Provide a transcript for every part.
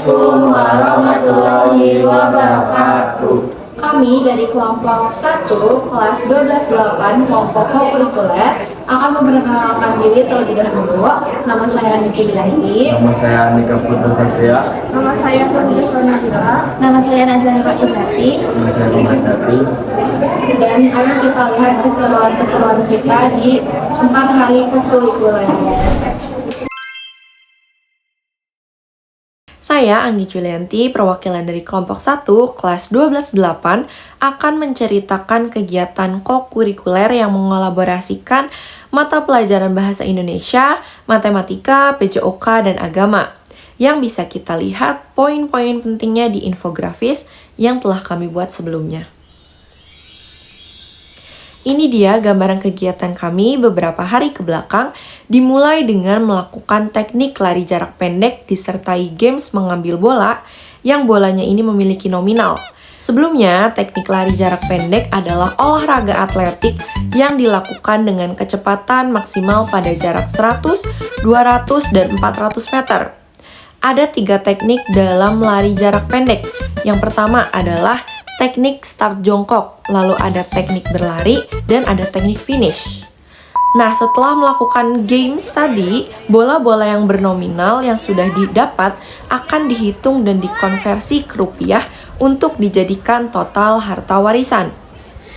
Assalamualaikum warahmatullahi wabarakatuh. Kami dari kelompok 1 kelas 12-8 kelompok kurikuler akan memperkenalkan diri terlebih dahulu. Nama saya Niki Bianti. Nama saya Andika Putra Satria. Nama saya Putri Sonabila. Nama saya Nazila Ibati. Nama saya Muhammad Dati. Dan ayo kita lihat keseruan-keseruan kita di 4 hari kurikuler. Saya Anggi Julianti, perwakilan dari kelompok 1, kelas 12-8, akan menceritakan kegiatan kokurikuler yang mengolaborasikan mata pelajaran Bahasa Indonesia, Matematika, PJOK, dan Agama. Yang bisa kita lihat poin-poin pentingnya di infografis yang telah kami buat sebelumnya. Ini dia gambaran kegiatan kami beberapa hari ke belakang, dimulai dengan melakukan teknik lari jarak pendek disertai games mengambil bola, yang bolanya ini memiliki nominal. Sebelumnya, teknik lari jarak pendek adalah olahraga atletik yang dilakukan dengan kecepatan maksimal pada jarak 100, 200, dan 400 meter. Ada 3 teknik dalam lari jarak pendek. Yang pertama adalah teknik start jongkok, lalu ada teknik berlari, dan ada teknik finish. Nah, setelah melakukan games tadi, bola-bola yang bernominal yang sudah didapat akan dihitung dan dikonversi ke rupiah untuk dijadikan total harta warisan.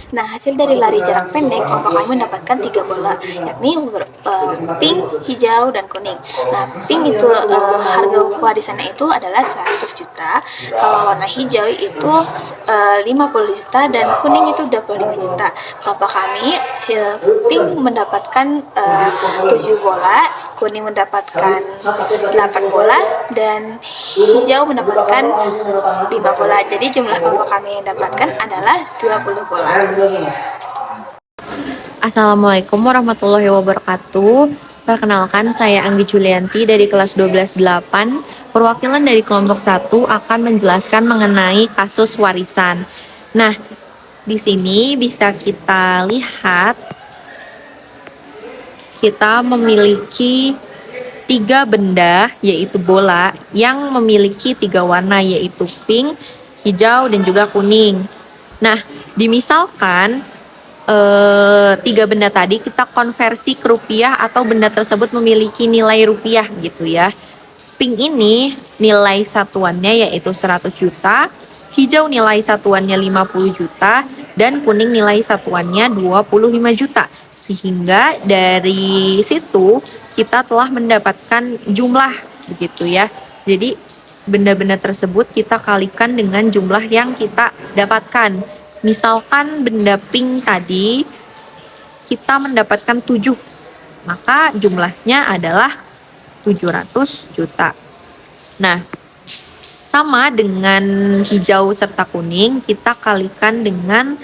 Nah, hasil dari lari jarak pendek, kelompok kami mendapatkan 3 bola, yakni pink, hijau, dan kuning. Nah, pink itu harga warisannya itu adalah 100 juta, kalau warna hijau itu 50 juta, dan kuning itu 25 juta. Kelompok kami, pink mendapatkan 7 bola, kuning mendapatkan 8 bola, dan hijau mendapatkan 5 bola. Jadi jumlah kelompok kami yang dapatkan adalah 20 bola. Assalamualaikum warahmatullahi wabarakatuh. Perkenalkan, saya Anggi Julianti dari kelas 12-8. Perwakilan dari kelompok 1 akan menjelaskan mengenai kasus warisan. Nah, di sini bisa kita lihat kita memiliki 3 benda, yaitu bola, yang memiliki 3 warna, yaitu pink, hijau, dan juga kuning. Nah, dimisalkan 3 benda tadi kita konversi ke rupiah atau benda tersebut memiliki nilai rupiah gitu ya. Pink ini nilai satuannya yaitu 100 juta, hijau nilai satuannya 50 juta, dan kuning nilai satuannya 25 juta. Sehingga dari situ kita telah mendapatkan jumlah begitu ya. Jadi benda-benda tersebut kita kalikan dengan jumlah yang kita dapatkan. Misalkan benda pink tadi kita mendapatkan 7, maka jumlahnya adalah 700 juta. Nah, sama dengan hijau serta kuning, kita kalikan dengan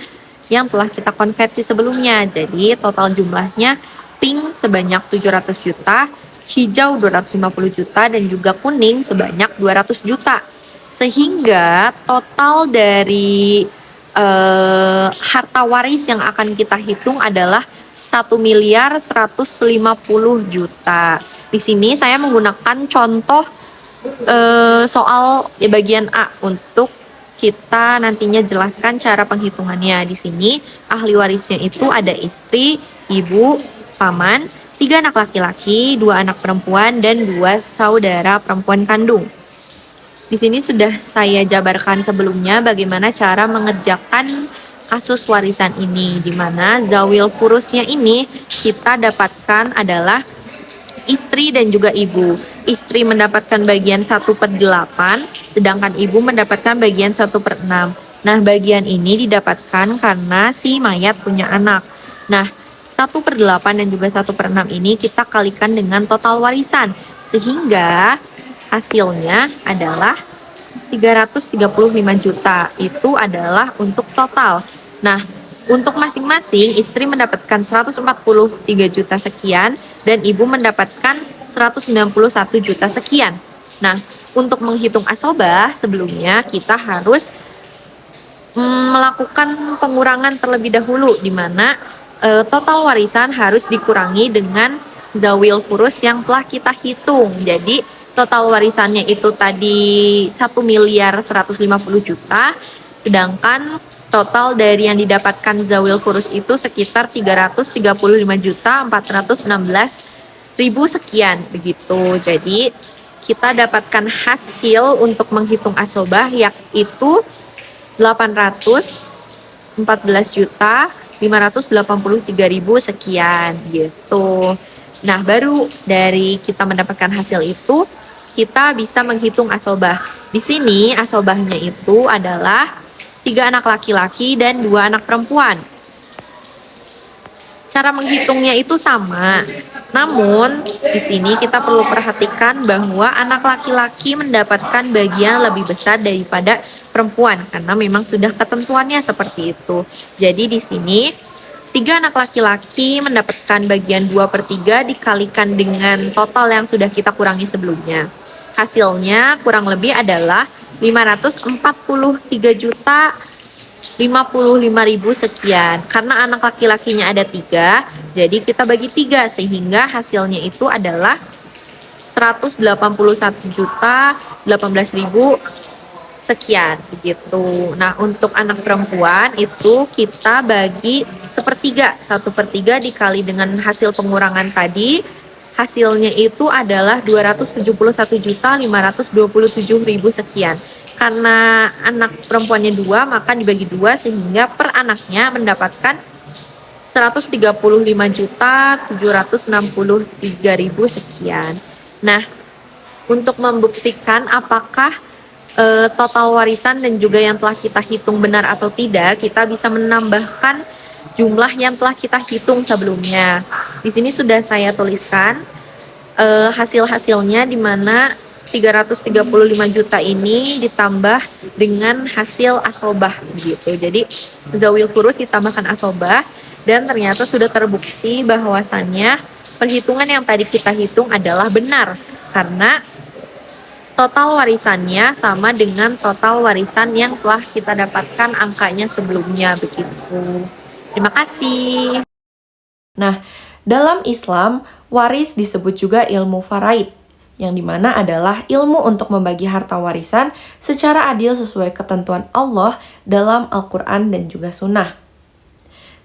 yang telah kita konversi sebelumnya. Jadi total jumlahnya pink sebanyak 700 juta, hijau 250 juta, dan juga kuning sebanyak 200 juta. Sehingga total dari harta waris yang akan kita hitung adalah 1.150 juta. Di sini saya menggunakan contoh soal bagian A untuk kita nantinya jelaskan cara penghitungannya. Di sini ahli warisnya itu ada istri, ibu, paman, 3 anak laki-laki, 2 anak perempuan, dan 2 saudara perempuan kandung. Di sini sudah saya jabarkan sebelumnya bagaimana cara mengerjakan kasus warisan ini, di mana zawil furusnya ini kita dapatkan adalah istri dan juga ibu. Istri mendapatkan bagian 1/8, sedangkan ibu mendapatkan bagian 1/6. Nah, bagian ini didapatkan karena si mayat punya anak. Nah, 1/8 dan juga 1/6 ini kita kalikan dengan total warisan, sehingga hasilnya adalah 335 juta. Itu adalah untuk total. Nah, untuk masing-masing istri mendapatkan 143 juta sekian dan ibu mendapatkan 191 juta sekian. Nah, untuk menghitung asobah sebelumnya kita harus melakukan pengurangan terlebih dahulu, di mana total warisan harus dikurangi dengan zawil furus yang telah kita hitung. Jadi total warisannya itu tadi 1.150.000.000, sedangkan total dari yang didapatkan zawil kurus itu sekitar 335.416.000 sekian begitu. Jadi kita dapatkan hasil untuk menghitung asobah yaitu 814.583.000 sekian gitu. Nah, baru dari kita mendapatkan hasil itu, kita bisa menghitung asobah. Di sini asobahnya itu adalah 3 anak laki-laki dan 2 anak perempuan. Cara menghitungnya itu sama. Namun, di sini kita perlu perhatikan bahwa anak laki-laki mendapatkan bagian lebih besar daripada perempuan karena memang sudah ketentuannya seperti itu. Jadi di sini 3 anak laki-laki mendapatkan bagian 2/3 dikalikan dengan total yang sudah kita kurangi sebelumnya. Hasilnya kurang lebih adalah 543.055.000 sekian. Karena anak laki-lakinya ada 3, jadi kita bagi 3 sehingga hasilnya itu adalah 181.018.000 sekian begitu. Nah, untuk anak perempuan itu kita bagi 1/3. 1/3 dikali dengan hasil pengurangan tadi, hasilnya itu adalah 271.527.000 sekian. Karena anak perempuannya 2, maka dibagi 2 sehingga per anaknya mendapatkan 135.763.000 sekian. Nah, untuk membuktikan apakah total warisan dan juga yang telah kita hitung benar atau tidak, kita bisa menambahkan jumlah yang telah kita hitung sebelumnya. Di sini sudah saya tuliskan hasil-hasilnya, di mana 335 juta ini ditambah dengan hasil asobah gitu. Jadi zawil kurus ditambahkan asobah dan ternyata sudah terbukti bahwasannya perhitungan yang tadi kita hitung adalah benar karena total warisannya sama dengan total warisan yang telah kita dapatkan angkanya sebelumnya begitu. Terima kasih. Nah, dalam Islam, waris disebut juga ilmu faraid, yang dimana adalah ilmu untuk membagi harta warisan secara adil sesuai ketentuan Allah dalam Al-Quran dan juga Sunnah.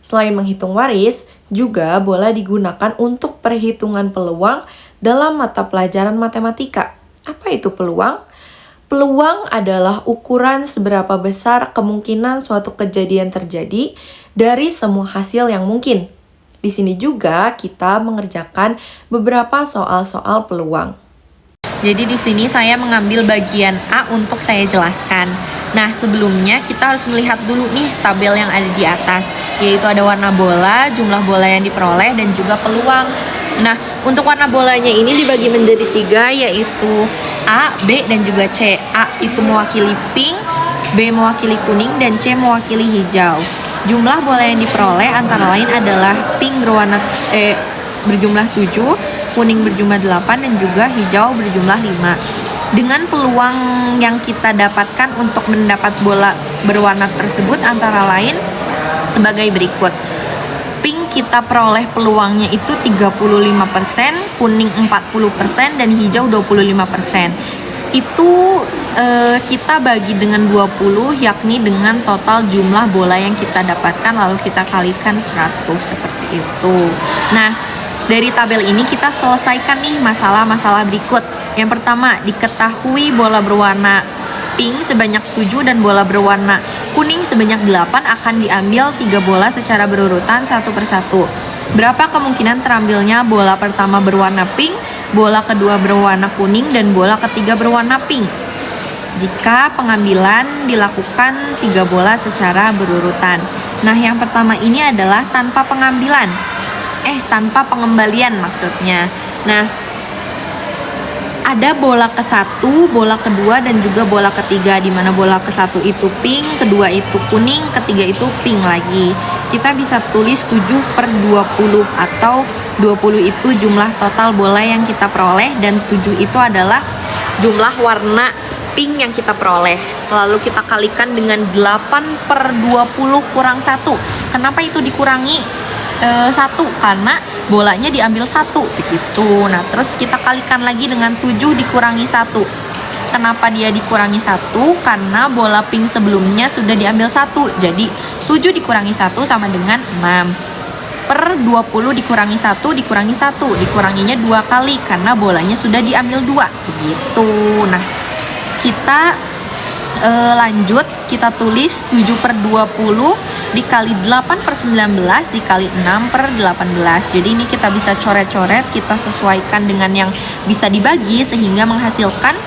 Selain menghitung waris, juga boleh digunakan untuk perhitungan peluang dalam mata pelajaran matematika. Apa itu peluang? Peluang adalah ukuran seberapa besar kemungkinan suatu kejadian terjadi dari semua hasil yang mungkin. Di sini juga kita mengerjakan beberapa soal-soal peluang. Jadi di sini saya mengambil bagian A untuk saya jelaskan. Nah, sebelumnya kita harus melihat dulu nih tabel yang ada di atas, yaitu ada warna bola, jumlah bola yang diperoleh, dan juga peluang. Nah, untuk warna bolanya ini dibagi menjadi 3, yaitu A, B, dan juga C. A itu mewakili pink, B mewakili kuning, dan C mewakili hijau. Jumlah bola yang diperoleh antara lain adalah pink berjumlah 7, kuning berjumlah 8, dan juga hijau berjumlah 5. Dengan peluang yang kita dapatkan untuk mendapat bola berwarna tersebut antara lain sebagai berikut. Pink kita peroleh peluangnya itu 35%, kuning 40%, dan hijau 25%. Itu kita bagi dengan 20, yakni dengan total jumlah bola yang kita dapatkan lalu kita kalikan 100 seperti itu. Nah, dari tabel ini kita selesaikan nih masalah-masalah berikut. Yang pertama, diketahui bola berwarna pink sebanyak 7 dan bola berwarna kuning sebanyak 8 akan diambil 3 bola secara berurutan satu persatu. Berapa kemungkinan terambilnya bola pertama berwarna pink, bola kedua berwarna kuning, dan bola ketiga berwarna pink? Jika pengambilan dilakukan 3 bola secara berurutan. Nah, yang pertama ini adalah tanpa pengambilan. Tanpa pengembalian maksudnya. Nah, ada bola ke-1, bola kedua, dan juga bola ketiga, di mana bola ke-1 itu pink, kedua itu kuning, ketiga itu pink lagi. Kita bisa tulis 7/20 atau 20 itu jumlah total bola yang kita peroleh dan 7 itu adalah jumlah warna pink yang kita peroleh. Lalu kita kalikan dengan 8/20 kurang 1. Kenapa itu dikurangi 1? Karena bolanya diambil 1 begitu. Nah, terus kita kalikan lagi dengan 7 dikurangi 1. Kenapa dia dikurangi 1? Karena bola pink sebelumnya sudah diambil 1. Jadi 7 dikurangi 1 sama dengan 6. Per 20 dikurangi 1 dikurangi 1. Dikuranginya 2 kali karena bolanya sudah diambil 2. Begitu. Nah, kita lanjut, kita tulis 7 per 20 dikali 8 per 19 dikali 6 per 18. Jadi ini kita bisa coret-coret, kita sesuaikan dengan yang bisa dibagi sehingga menghasilkan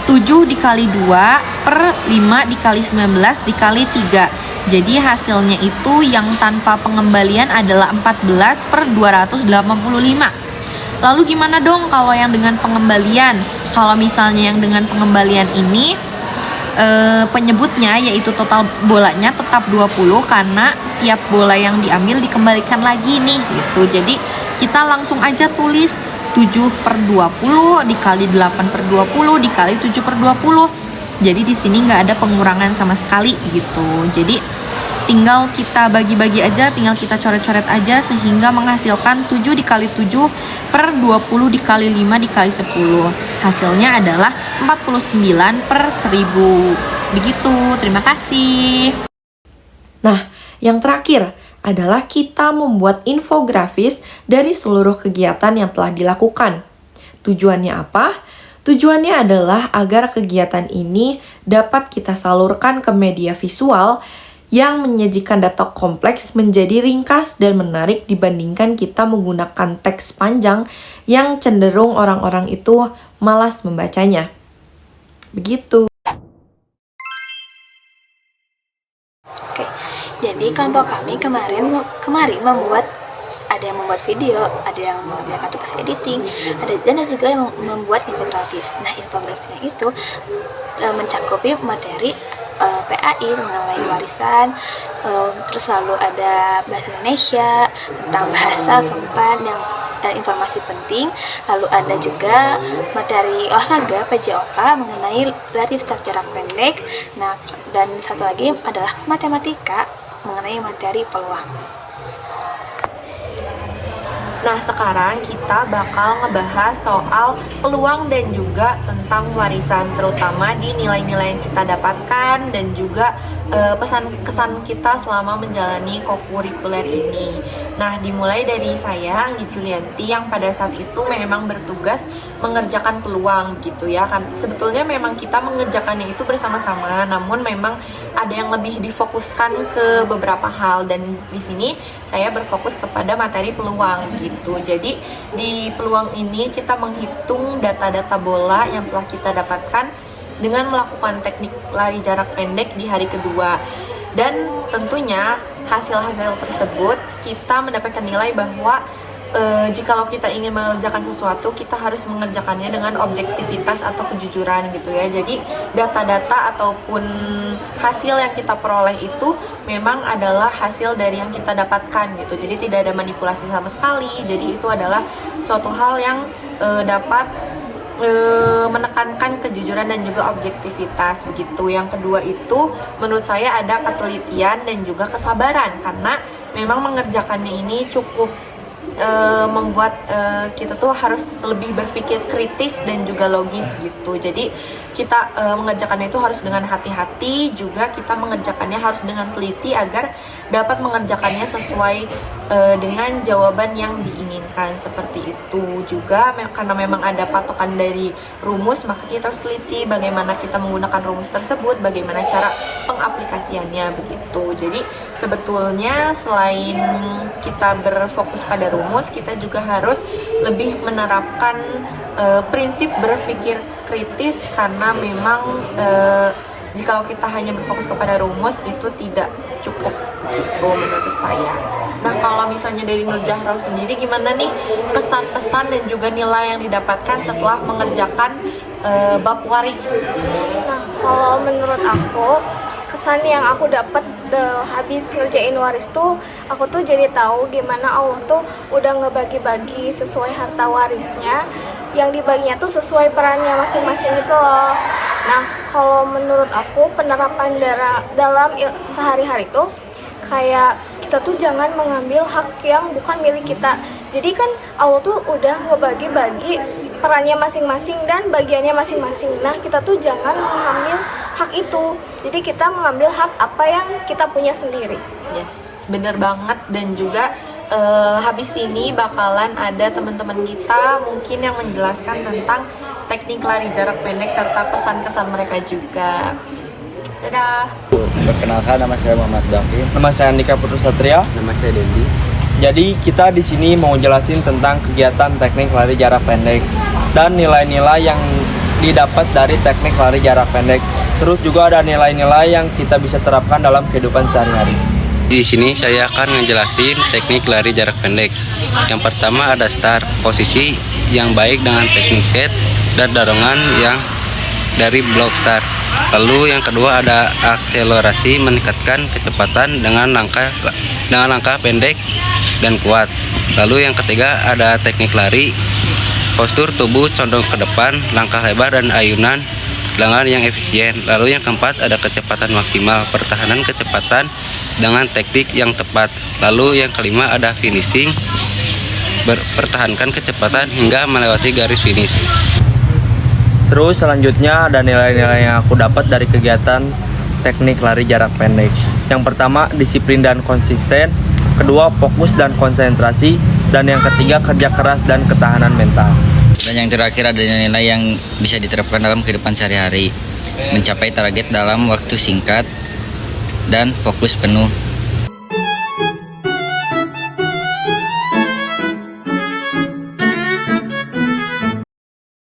7 dikali 2 per 5 dikali 19 dikali 3. Jadi hasilnya itu yang tanpa pengembalian adalah 14 per 285. Lalu gimana dong kalau yang dengan pengembalian? Kalau misalnya yang dengan pengembalian ini penyebutnya yaitu total bolanya tetap 20 karena tiap bola yang diambil dikembalikan lagi nih gitu. Jadi kita langsung aja tulis 7 per 20 dikali 8 per 20 dikali 7 per 20. Jadi di sini nggak ada pengurangan sama sekali gitu. Jadi tinggal kita bagi-bagi aja, tinggal kita coret-coret aja sehingga menghasilkan 7 dikali 7 per 20 dikali 5 dikali 10. Hasilnya adalah 49 per 1000. Begitu, terima kasih. Nah, yang terakhir adalah kita membuat infografis dari seluruh kegiatan yang telah dilakukan. Tujuannya apa? Tujuannya adalah agar kegiatan ini dapat kita salurkan ke media visual yang menyajikan data kompleks menjadi ringkas dan menarik dibandingkan kita menggunakan teks panjang yang cenderung orang-orang itu malas membacanya. Begitu. Oke, jadi kelompok kami kemarin membuat, ada yang membuat video, ada yang mengerjakan tugas editing, dan ada juga yang membuat infografis. Nah, infografisnya itu mencakupi materi PAI mengenai warisan, terus lalu ada bahasa Indonesia, tentang bahasa sempan dan informasi penting, lalu ada juga materi olahraga PJOK mengenai lari start jarak pendek. Nah, dan satu lagi adalah matematika mengenai materi peluang. Nah, sekarang kita bakal ngebahas soal peluang dan juga tentang warisan, terutama di nilai-nilai yang kita dapatkan dan juga pesan kesan kita selama menjalani kokurikuler ini. Nah, dimulai dari saya, Anggi Julianti, yang pada saat itu memang bertugas mengerjakan peluang gitu ya kan. Sebetulnya memang kita mengerjakannya itu bersama-sama, namun memang ada yang lebih difokuskan ke beberapa hal, dan di sini saya berfokus kepada materi peluang gitu. Jadi di peluang ini kita menghitung data-data bola yang telah kita dapatkan dengan melakukan teknik lari jarak pendek di hari kedua. Dan tentunya hasil-hasil tersebut kita mendapatkan nilai bahwa jikalau kita ingin mengerjakan sesuatu, kita harus mengerjakannya dengan objektivitas atau kejujuran gitu ya. Jadi data-data ataupun hasil yang kita peroleh itu memang adalah hasil dari yang kita dapatkan gitu. Jadi tidak ada manipulasi sama sekali. Jadi itu adalah suatu hal yang dapat menekankan kejujuran dan juga objektivitas begitu. Yang kedua itu menurut saya ada ketelitian dan juga kesabaran, karena memang mengerjakannya ini cukup membuat kita tuh harus lebih berpikir kritis dan juga logis gitu. Jadi kita mengerjakannya itu harus dengan hati-hati, juga kita mengerjakannya harus dengan teliti agar dapat mengerjakannya sesuai dengan jawaban yang diinginkan, seperti itu. Juga karena memang ada patokan dari rumus, maka kita harus teliti bagaimana kita menggunakan rumus tersebut, bagaimana cara pengaplikasiannya begitu. Jadi sebetulnya selain kita berfokus pada rumus, kita juga harus lebih menerapkan prinsip berpikir kritis, karena memang jikalau kita hanya berfokus kepada rumus itu tidak cukup begitu menurut saya. Nah, kalau misalnya dari Nur Jahroh sendiri gimana nih kesan-pesan dan juga nilai yang didapatkan setelah mengerjakan bab waris? Nah, kalau menurut aku, kesan yang aku dapat habis ngerjain waris tuh, aku tuh jadi tahu gimana Allah tuh udah ngebagi-bagi sesuai harta warisnya, yang dibaginya tuh sesuai perannya masing-masing gitu loh. Nah, kalau menurut aku penerapan dalam sehari-hari tuh kayak kita tuh jangan mengambil hak yang bukan milik kita. Jadi kan Allah tuh udah ngebagi-bagi perannya masing-masing dan bagiannya masing-masing. Nah, kita tuh jangan mengambil hak itu. Jadi kita mengambil hak apa yang kita punya sendiri. Yes, bener banget. Dan juga habis ini bakalan ada teman-teman kita mungkin yang menjelaskan tentang teknik lari jarak pendek serta pesan-kesan mereka juga. Dadah. Perkenalkan, nama saya Muhammad David. Nama saya Andika Putra Satria. Nama saya Dendi. Jadi kita di sini mau jelasin tentang kegiatan teknik lari jarak pendek dan nilai-nilai yang didapat dari teknik lari jarak pendek. Terus juga ada nilai-nilai yang kita bisa terapkan dalam kehidupan sehari-hari. Di sini saya akan ngejelasin teknik lari jarak pendek. Yang pertama ada start, posisi yang baik dengan teknik set dan dorongan yang dari block start. Lalu yang kedua ada akselerasi, meningkatkan kecepatan dengan langkah pendek dan kuat. Lalu yang ketiga ada teknik lari, postur tubuh condong ke depan, langkah lebar dan ayunan lengan yang efisien. Lalu yang keempat ada kecepatan maksimal, pertahanan kecepatan dengan teknik yang tepat. Lalu yang kelima ada finishing, pertahankan kecepatan hingga melewati garis finish. Terus selanjutnya ada nilai-nilai yang aku dapat dari kegiatan teknik lari jarak pendek. Yang pertama, disiplin dan konsisten. Kedua, fokus dan konsentrasi. Dan yang ketiga, kerja keras dan ketahanan mental. Dan yang terakhir ada nilai yang bisa diterapkan dalam kehidupan sehari-hari. Mencapai target dalam waktu singkat dan fokus penuh.